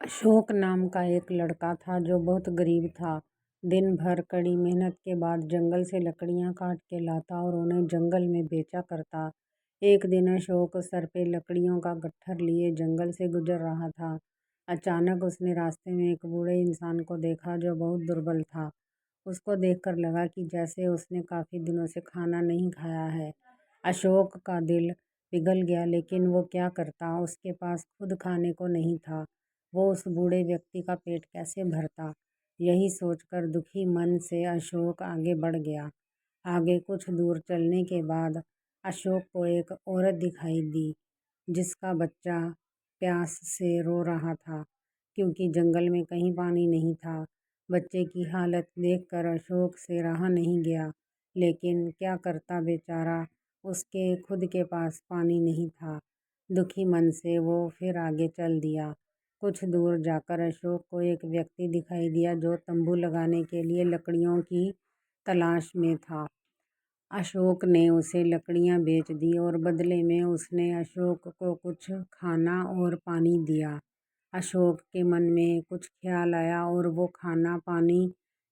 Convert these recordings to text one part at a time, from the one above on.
अशोक नाम का एक लड़का था जो बहुत गरीब था। दिन भर कड़ी मेहनत के बाद जंगल से लकड़ियां काट के लाता और उन्हें जंगल में बेचा करता। एक दिन अशोक सर पे लकड़ियों का गट्ठर लिए जंगल से गुजर रहा था। अचानक उसने रास्ते में एक बूढ़े इंसान को देखा जो बहुत दुर्बल था। उसको देखकर लगा कि जैसे उसने काफ़ी दिनों से खाना नहीं खाया है। अशोक का दिल पिघल गया, लेकिन वो क्या करता, उसके पास खुद खाने को नहीं था। वो उस बूढ़े व्यक्ति का पेट कैसे भरता, यही सोचकर दुखी मन से अशोक आगे बढ़ गया। आगे कुछ दूर चलने के बाद अशोक को एक औरत दिखाई दी जिसका बच्चा प्यास से रो रहा था, क्योंकि जंगल में कहीं पानी नहीं था। बच्चे की हालत देखकर अशोक से रहा नहीं गया, लेकिन क्या करता बेचारा, उसके खुद के पास पानी नहीं था। दुखी मन से वो फिर आगे चल दिया। कुछ दूर जाकर अशोक को एक व्यक्ति दिखाई दिया जो तंबू लगाने के लिए लकड़ियों की तलाश में था। अशोक ने उसे लकड़ियां बेच दी और बदले में उसने अशोक को कुछ खाना और पानी दिया। अशोक के मन में कुछ ख्याल आया और वो खाना पानी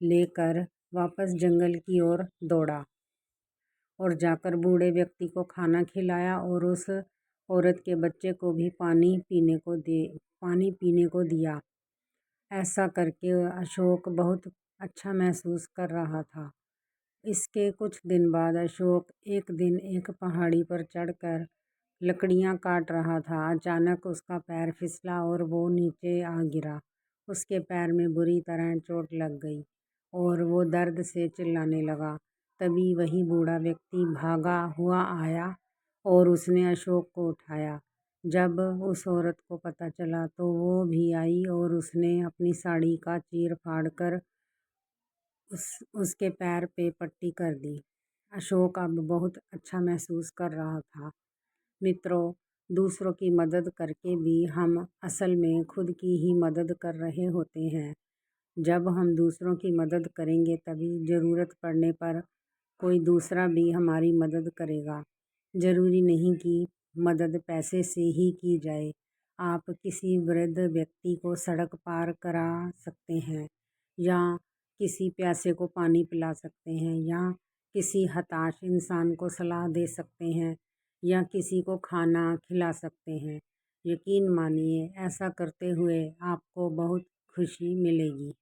लेकर वापस जंगल की ओर दौड़ा और जाकर बूढ़े व्यक्ति को खाना खिलाया और उस औरत के बच्चे को भी पानी पीने को दिया। ऐसा करके अशोक बहुत अच्छा महसूस कर रहा था। इसके कुछ दिन बाद अशोक एक दिन एक पहाड़ी पर चढ़कर लकड़ियां काट रहा था। अचानक उसका पैर फिसला और वो नीचे आ गिरा। उसके पैर में बुरी तरह चोट लग गई और वो दर्द से चिल्लाने लगा। तभी वही बूढ़ा व्यक्ति भागा हुआ आया और उसने अशोक को उठाया। जब उस औरत को पता चला तो वो भी आई और उसने अपनी साड़ी का चीर फाड़ कर उसके पैर पे पट्टी कर दी। अशोक अब बहुत अच्छा महसूस कर रहा था। मित्रों, दूसरों की मदद करके भी हम असल में खुद की ही मदद कर रहे होते हैं। जब हम दूसरों की मदद करेंगे तभी ज़रूरत पड़ने पर कोई दूसरा भी हमारी मदद करेगा। ज़रूरी नहीं कि मदद पैसे से ही की जाए। आप किसी वृद्ध व्यक्ति को सड़क पार करा सकते हैं, या किसी प्यासे को पानी पिला सकते हैं, या किसी हताश इंसान को सलाह दे सकते हैं, या किसी को खाना खिला सकते हैं। यकीन मानिए, ऐसा करते हुए आपको बहुत खुशी मिलेगी।